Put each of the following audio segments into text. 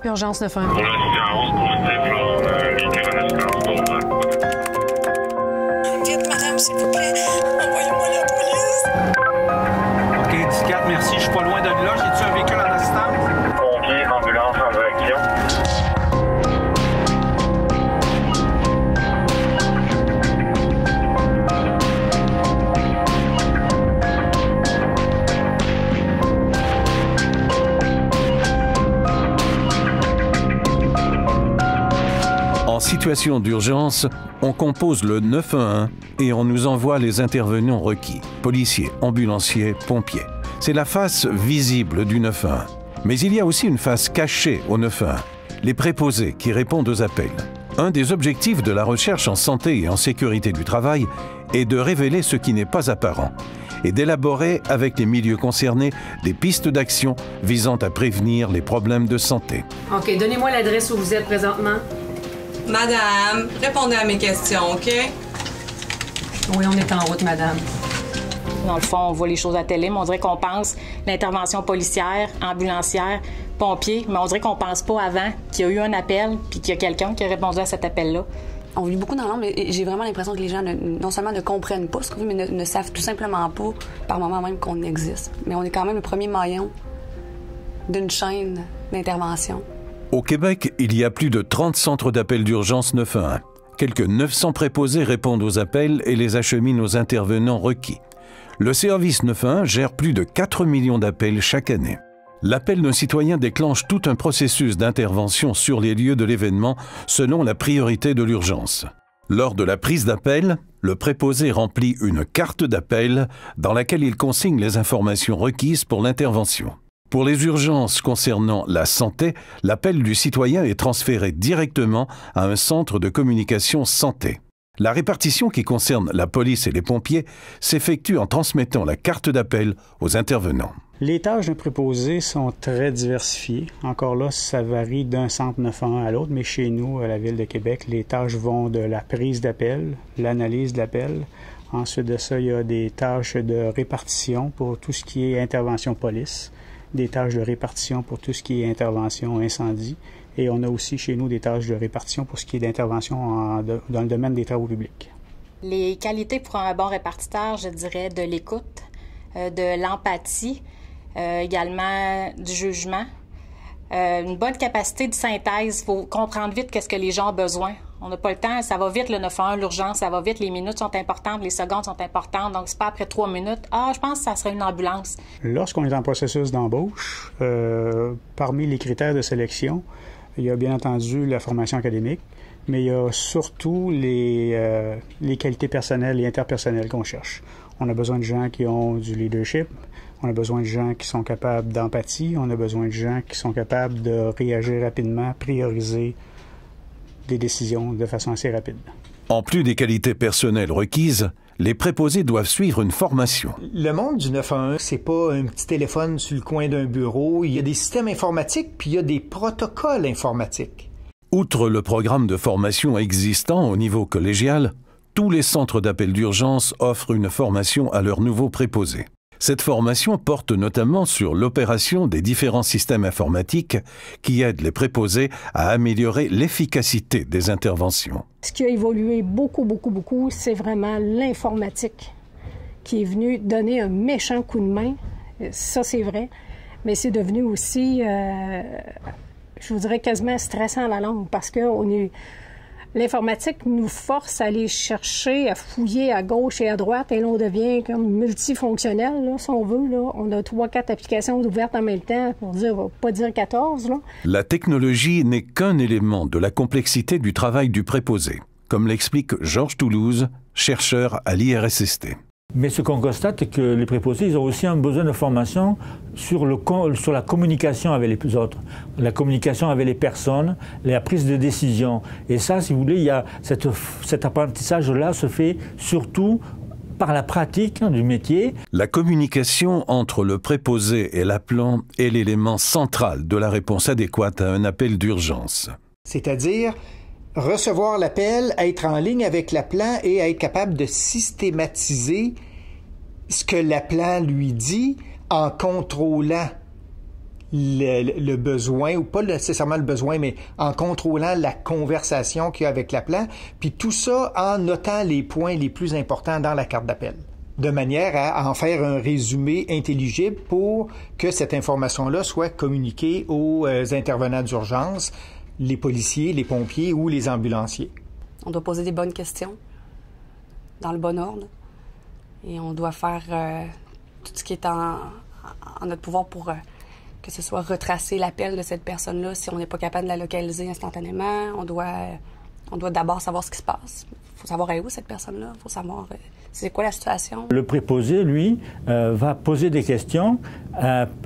Urgence 911. Pour la 11 positif, là, on a mis connaissance d'autres. Vite, madame, s'il vous plaît, envoyez-moi la police. OK, 14, merci. Je suis pas loin de là. J'ai-tu un véhicule en assistance? Pompiers, ambulance en direction. En situation d'urgence, on compose le 911 et on nous envoie les intervenants requis, policiers, ambulanciers, pompiers. C'est la face visible du 911. Mais il y a aussi une face cachée au 911, les préposés qui répondent aux appels. Un des objectifs de la recherche en santé et en sécurité du travail est de révéler ce qui n'est pas apparent et d'élaborer avec les milieux concernés des pistes d'action visant à prévenir les problèmes de santé. OK, donnez-moi l'adresse où vous êtes présentement. Madame, répondez à mes questions, OK? Oui, on est en route, madame. Dans le fond, on voit les choses à la télé, mais on dirait qu'on pense l'intervention policière, ambulancière, pompier, mais on dirait qu'on pense pas avant qu'il y a eu un appel puis qu'il y a quelqu'un qui a répondu à cet appel-là. On vit beaucoup dans l'ombre et j'ai vraiment l'impression que les gens non seulement ne comprennent pas ce qu'on vit, mais ne savent tout simplement pas, par moment même, qu'on existe. Mais on est quand même le premier maillon d'une chaîne d'intervention. Au Québec, il y a plus de 30 centres d'appel d'urgence 911. Quelques 900 préposés répondent aux appels et les acheminent aux intervenants requis. Le service 911 gère plus de 4 millions d'appels chaque année. L'appel d'un citoyen déclenche tout un processus d'intervention sur les lieux de l'événement selon la priorité de l'urgence. Lors de la prise d'appel, le préposé remplit une carte d'appel dans laquelle il consigne les informations requises pour l'intervention. Pour les urgences concernant la santé, l'appel du citoyen est transféré directement à un centre de communication santé. La répartition qui concerne la police et les pompiers s'effectue en transmettant la carte d'appel aux intervenants. Les tâches d'un préposé sont très diversifiées. Encore là, ça varie d'un centre 911 à l'autre, mais chez nous, à la Ville de Québec, les tâches vont de la prise d'appel, l'analyse de l'appel. Ensuite de ça, il y a des tâches de répartition pour tout ce qui est intervention police, des tâches de répartition pour tout ce qui est intervention incendie, et on a aussi chez nous des tâches de répartition pour ce qui est d'intervention dans le domaine des travaux publics. Les qualités pour un bon répartiteur, je dirais de l'écoute, de l'empathie, également du jugement, une bonne capacité de synthèse. Il faut comprendre vite qu'est-ce que les gens ont besoin. On n'a pas le temps, ça va vite le 911, l'urgence, ça va vite, les minutes sont importantes, les secondes sont importantes, donc c'est pas après 3 minutes. Ah, je pense que ça serait une ambulance. Lorsqu'on est en processus d'embauche, parmi les critères de sélection, il y a bien entendu la formation académique, mais il y a surtout les qualités personnelles et interpersonnelles qu'on cherche. On a besoin de gens qui ont du leadership, on a besoin de gens qui sont capables d'empathie, on a besoin de gens qui sont capables de réagir rapidement, prioriser des décisions de façon assez rapide. En plus des qualités personnelles requises, les préposés doivent suivre une formation. Le monde du 911, c'est pas un petit téléphone sur le coin d'un bureau. Il y a des systèmes informatiques, puis il y a des protocoles informatiques. Outre le programme de formation existant au niveau collégial, tous les centres d'appel d'urgence offrent une formation à leurs nouveaux préposés. Cette formation porte notamment sur l'opération des différents systèmes informatiques qui aident les préposés à améliorer l'efficacité des interventions. Ce qui a évolué beaucoup, c'est vraiment l'informatique qui est venue donner un méchant coup de main. Ça, c'est vrai. Mais c'est devenu aussi, je vous dirais, quasiment stressant à la longue parce que l'informatique nous force à aller chercher, à fouiller à gauche et à droite, et là, on devient comme multifonctionnel, là, si on veut. Là. On a 3-4 applications ouvertes en même temps, pour pas dire 14. Là. La technologie n'est qu'un élément de la complexité du travail du préposé, comme l'explique Georges Toulouse, chercheur à l'IRSST. Mais ce qu'on constate, c'est que les préposés, ils ont aussi un besoin de formation sur la communication avec les autres, la communication avec les personnes, la prise de décision. Et ça, si vous voulez, il y a cet apprentissage-là se fait surtout par la pratique du métier. La communication entre le préposé et l'appelant est l'élément central de la réponse adéquate à un appel d'urgence. C'est-à-dire recevoir l'appel, être en ligne avec l'appelant et être capable de systématiser ce que l'appelant lui dit en contrôlant le besoin, ou pas nécessairement le besoin, mais en contrôlant la conversation qu'il y a avec l'appelant, puis tout ça en notant les points les plus importants dans la carte d'appel, de manière à en faire un résumé intelligible pour que cette information-là soit communiquée aux intervenants d'urgence, les policiers, les pompiers ou les ambulanciers. On doit poser des bonnes questions, dans le bon ordre, et on doit faire tout ce qui est en notre pouvoir pour que ce soit retracer l'appel de cette personne-là. Si on n'est pas capable de la localiser instantanément, on doit d'abord savoir ce qui se passe. Il faut savoir où cette personne-là, il faut savoir c'est quoi la situation. Le préposé, lui, va poser des questions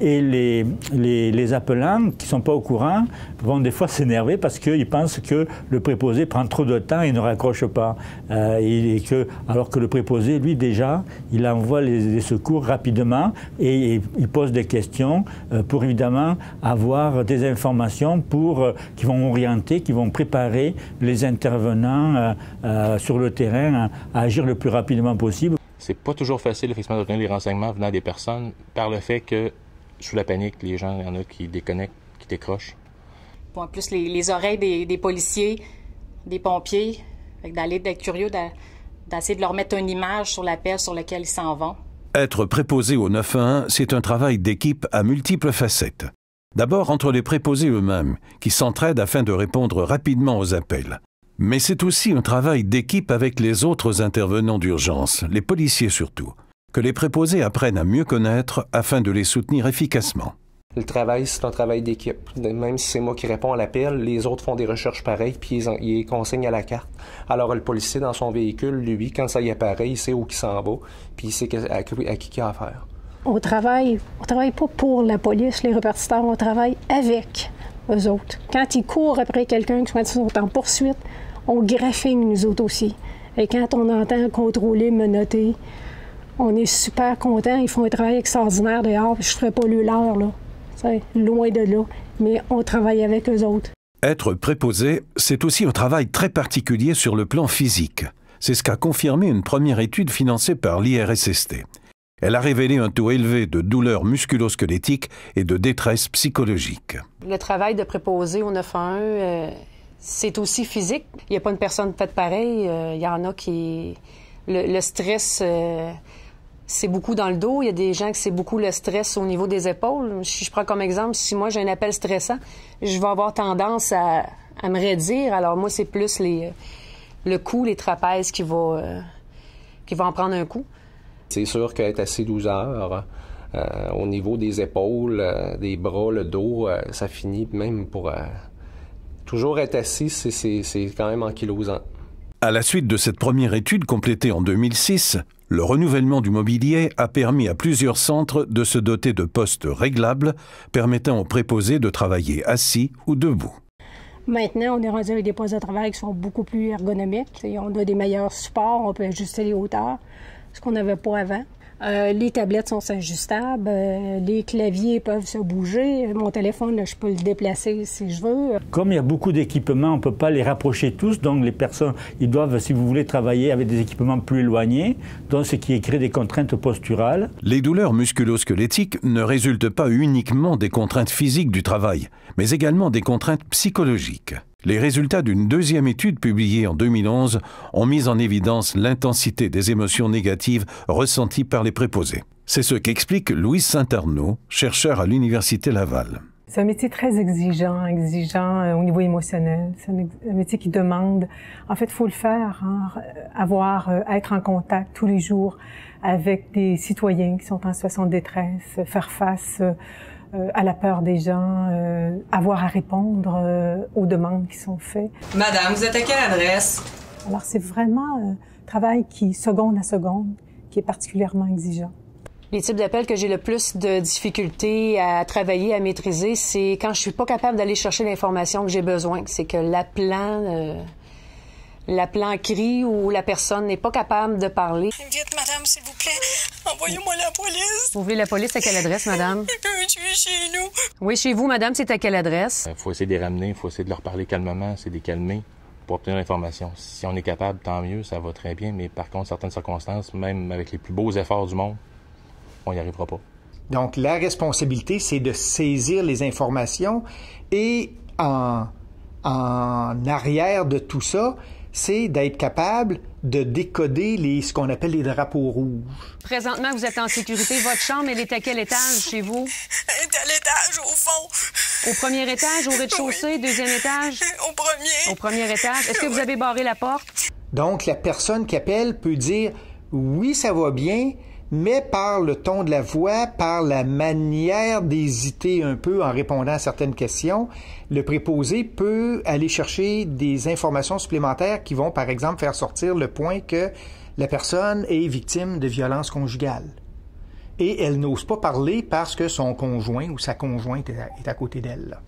et les appelants qui ne sont pas au courant vont des fois s'énerver parce qu'ils pensent que le préposé prend trop de temps et ne raccroche pas. Alors que le préposé, lui, déjà, il envoie les secours rapidement et il pose des questions pour évidemment avoir des informations qui vont orienter, qui vont préparer les intervenants sur le terrain à agir le plus rapidement possible. C'est pas toujours facile, effectivement, d'obtenir les renseignements venant des personnes par le fait que, sous la panique, les gens, il y en a qui déconnectent, qui décrochent. En plus, les oreilles des policiers, des pompiers, d'aller d'être curieux, d'essayer de leur mettre une image sur l'appel sur lequel ils s'en vont. Être préposé au 911, c'est un travail d'équipe à multiples facettes. D'abord entre les préposés eux-mêmes, qui s'entraident afin de répondre rapidement aux appels. Mais c'est aussi un travail d'équipe avec les autres intervenants d'urgence, les policiers surtout, que les préposés apprennent à mieux connaître afin de les soutenir efficacement. Le travail, c'est un travail d'équipe. Même si c'est moi qui réponds à l'appel, les autres font des recherches pareilles puis ils consignent à la carte. Alors le policier dans son véhicule, lui, quand ça y apparaît, il sait où il s'en va puis il sait à qui il a affaire. On travaille pas pour la police, les répartiteurs, on travaille avec eux autres. Quand ils courent après quelqu'un qui sont en poursuite, on graphine nous autres aussi. Et quand on entend contrôler, menotter, on est super contents. Ils font un travail extraordinaire dehors. Je ne ferai pas le leur, là. C'est loin de là. Mais on travaille avec eux autres. Être préposé, c'est aussi un travail très particulier sur le plan physique. C'est ce qu'a confirmé une première étude financée par l'IRSST. Elle a révélé un taux élevé de douleurs musculo-squelettiques et de détresse psychologique. Le travail de préposé au 911, c'est aussi physique. Il n'y a pas une personne faite pareil. Il y en a qui... Le stress, c'est beaucoup dans le dos. Il y a des gens qui c'est beaucoup le stress au niveau des épaules. Si je prends comme exemple, si moi j'ai un appel stressant, je vais avoir tendance à me raidir. Alors moi, c'est plus le cou, les trapèzes qui va en prendre un coup. C'est sûr qu'être assis 12 heures, au niveau des épaules, des bras, le dos, ça finit même pour... toujours être assis, c'est quand même ankylosant. À la suite de cette première étude complétée en 2006, le renouvellement du mobilier a permis à plusieurs centres de se doter de postes réglables permettant aux préposés de travailler assis ou debout. Maintenant, on est rendu avec des postes de travail qui sont beaucoup plus ergonomiques. On a des meilleurs supports, on peut ajuster les hauteurs, ce qu'on n'avait pas avant. Les tablettes sont ajustables, les claviers peuvent se bouger. Mon téléphone, là, je peux le déplacer si je veux. Comme il y a beaucoup d'équipements, on ne peut pas les rapprocher tous. Donc les personnes, ils doivent, si vous voulez, travailler avec des équipements plus éloignés, donc ce qui crée des contraintes posturales. Les douleurs musculo-squelettiques ne résultent pas uniquement des contraintes physiques du travail, mais également des contraintes psychologiques. Les résultats d'une deuxième étude publiée en 2011 ont mis en évidence l'intensité des émotions négatives ressenties par les préposés. C'est ce qu'explique Louise Saint-Arnaud, chercheur à l'Université Laval. C'est un métier très exigeant au niveau émotionnel. C'est un métier qui demande... En fait, il faut le faire, être en contact tous les jours avec des citoyens qui sont en situation de détresse, faire face... à la peur des gens, avoir à répondre aux demandes qui sont faites. Madame, vous êtes à quelle adresse? Alors, c'est vraiment un travail qui, seconde à seconde, qui est particulièrement exigeant. Les types d'appels que j'ai le plus de difficultés à travailler, à maîtriser, c'est quand je suis pas capable d'aller chercher l'information que j'ai besoin. C'est que l'appelant crie ou la personne n'est pas capable de parler. Vite, madame, s'il vous plaît, envoyez-moi la police. Vous voulez la police à quelle adresse, madame? Quelqu'un est tué chez nous. Oui, chez vous, madame, c'est à quelle adresse? Il faut essayer de les ramener, il faut essayer de leur parler calmement, c'est de les calmer pour obtenir l'information. Si on est capable, tant mieux, ça va très bien, mais par contre, certaines circonstances, même avec les plus beaux efforts du monde, on n'y arrivera pas. Donc, la responsabilité, c'est de saisir les informations et en arrière de tout ça, c'est d'être capable de décoder ce qu'on appelle les drapeaux rouges. Présentement, vous êtes en sécurité. Votre chambre, elle est à quel étage chez vous? Elle est à l'étage, au fond. Au premier étage, au rez-de-chaussée, deuxième étage? Au premier. Au premier étage. Est-ce que vous avez barré la porte? Donc, la personne qui appelle peut dire « Oui, ça va bien », mais par le ton de la voix, par la manière d'hésiter un peu en répondant à certaines questions, le préposé peut aller chercher des informations supplémentaires qui vont, par exemple, faire sortir le point que la personne est victime de violences conjugales. Et elle n'ose pas parler parce que son conjoint ou sa conjointe est à côté d'elle.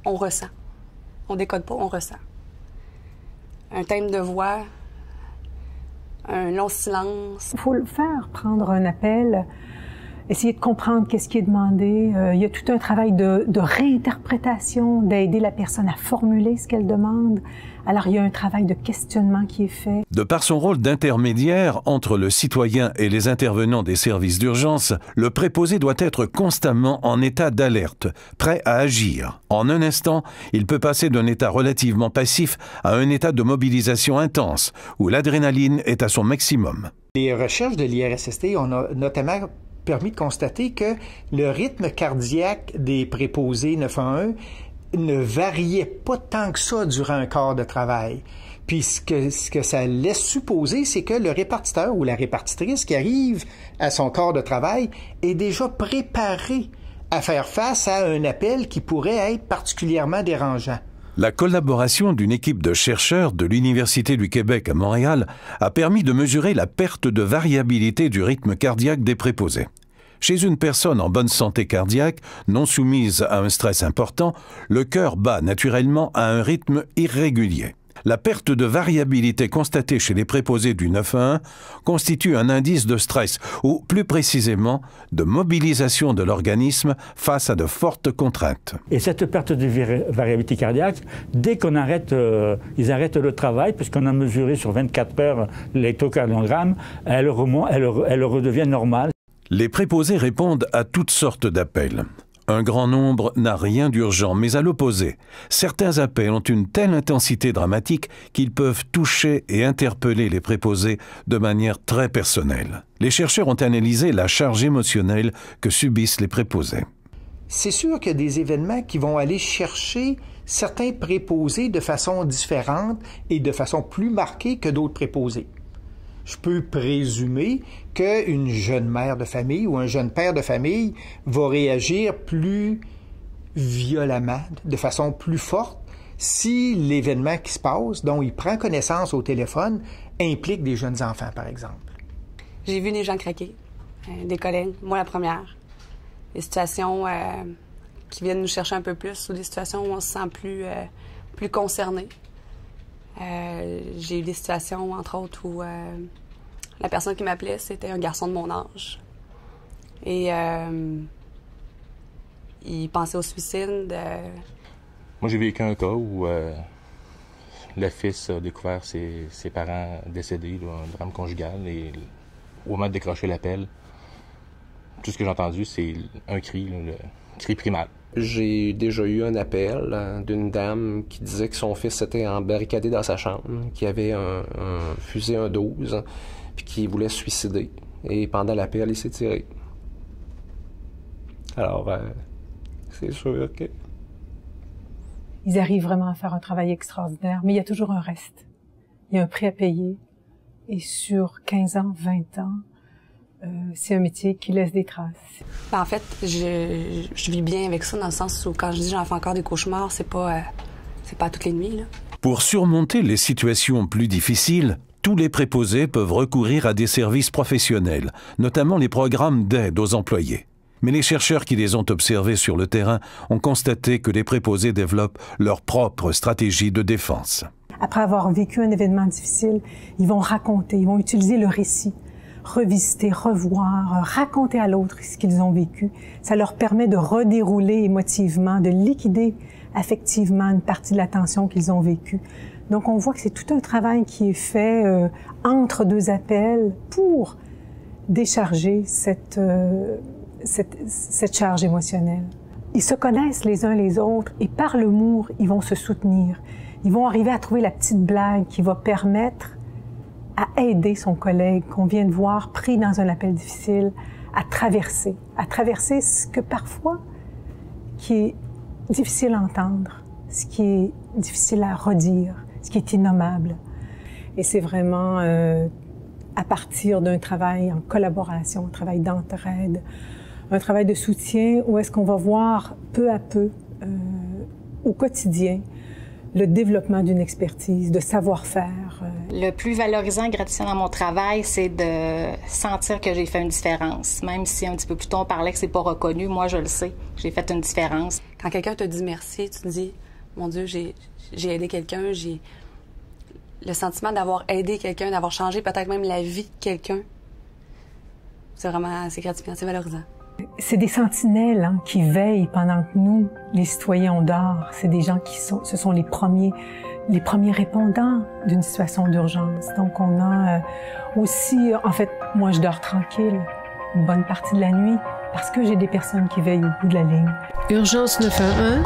On ressent. On décode pas, on ressent. Un thème de voix, un long silence. Il faut le faire, prendre un appel, essayer de comprendre qu'est-ce qui est demandé. Il y a tout un travail de réinterprétation, d'aider la personne à formuler ce qu'elle demande. Alors, il y a un travail de questionnement qui est fait. De par son rôle d'intermédiaire entre le citoyen et les intervenants des services d'urgence, le préposé doit être constamment en état d'alerte, prêt à agir. En un instant, il peut passer d'un état relativement passif à un état de mobilisation intense, où l'adrénaline est à son maximum. Les recherches de l'IRSST ont notamment permis de constater que le rythme cardiaque des préposés 911 ne variait pas tant que ça durant un quart de travail. Puis ce que ça laisse supposer, c'est que le répartiteur ou la répartitrice qui arrive à son quart de travail est déjà préparé à faire face à un appel qui pourrait être particulièrement dérangeant. La collaboration d'une équipe de chercheurs de l'Université du Québec à Montréal a permis de mesurer la perte de variabilité du rythme cardiaque des préposés. Chez une personne en bonne santé cardiaque, non soumise à un stress important, le cœur bat naturellement à un rythme irrégulier. La perte de variabilité constatée chez les préposés du 911 constitue un indice de stress, ou plus précisément de mobilisation de l'organisme face à de fortes contraintes. Et cette perte de variabilité cardiaque, dès qu'on arrête, ils arrêtent le travail, puisqu'on a mesuré sur 24 heures l'électrocardiogramme, elle redevient normale. Les préposés répondent à toutes sortes d'appels. Un grand nombre n'a rien d'urgent, mais à l'opposé, certains appels ont une telle intensité dramatique qu'ils peuvent toucher et interpeller les préposés de manière très personnelle. Les chercheurs ont analysé la charge émotionnelle que subissent les préposés. C'est sûr qu'il y a des événements qui vont aller chercher certains préposés de façon différente et de façon plus marquée que d'autres préposés. Je peux présumer qu'une jeune mère de famille ou un jeune père de famille va réagir plus violemment, de façon plus forte, si l'événement qui se passe, dont il prend connaissance au téléphone, implique des jeunes enfants, par exemple. J'ai vu des gens craquer, des collègues, moi la première. Des situations qui viennent nous chercher un peu plus ou des situations où on se sent plus concerné. J'ai eu des situations, entre autres, où la personne qui m'appelait, c'était un garçon de mon âge. Et il pensait au suicide. Moi, j'ai vécu un cas où le fils a découvert ses parents décédés, là, un drame conjugal, et au moment de décrocher l'appel, tout ce que j'ai entendu, c'est un cri, là, le cri primal. J'ai déjà eu un appel d'une dame qui disait que son fils s'était embarricadé dans sa chambre, qu'il avait un fusil 1-12, puis qu'il voulait se suicider. Et pendant l'appel, il s'est tiré. Alors, c'est sûr que... Ils arrivent vraiment à faire un travail extraordinaire, mais il y a toujours un reste. Il y a un prix à payer. Et sur 15 ans, 20 ans, c'est un métier qui laisse des traces. En fait, je vis bien avec ça dans le sens où quand je dis j'en fais encore des cauchemars, c'est pas toutes les nuits, là. Pour surmonter les situations plus difficiles, tous les préposés peuvent recourir à des services professionnels, notamment les programmes d'aide aux employés. Mais les chercheurs qui les ont observés sur le terrain ont constaté que les préposés développent leur propre stratégie de défense. Après avoir vécu un événement difficile, ils vont raconter, ils vont utiliser le récit, revisiter, revoir, raconter à l'autre ce qu'ils ont vécu. Ça leur permet de redérouler émotivement, de liquider affectivement une partie de la tension qu'ils ont vécue. Donc on voit que c'est tout un travail qui est fait cette cette charge émotionnelle. Ils se connaissent les uns les autres et par l'humour, ils vont se soutenir. Ils vont arriver à trouver la petite blague qui va permettre à aider son collègue qu'on vient de voir pris dans un appel difficile à traverser ce que parfois qui est difficile à entendre, ce qui est difficile à redire, ce qui est innommable. Et c'est vraiment à partir d'un travail en collaboration, un travail d'entraide, un travail de soutien où est-ce qu'on va voir peu à peu, au quotidien, le développement d'une expertise, de savoir-faire. Le plus valorisant et gratifiant dans mon travail, c'est de sentir que j'ai fait une différence. Même si un petit peu plus tôt on parlait que c'est pas reconnu, moi je le sais, j'ai fait une différence. Quand quelqu'un te dit merci, tu te dis, mon Dieu, j'ai aidé quelqu'un, j'ai le sentiment d'avoir aidé quelqu'un, d'avoir changé peut-être même la vie de quelqu'un. C'est gratifiant, c'est valorisant. C'est des sentinelles qui veillent pendant que nous, les citoyens, on dort. C'est des gens ce sont les premiers répondants d'une situation d'urgence. Donc on a aussi, en fait, moi je dors tranquille une bonne partie de la nuit parce que j'ai des personnes qui veillent au bout de la ligne. Urgence 911,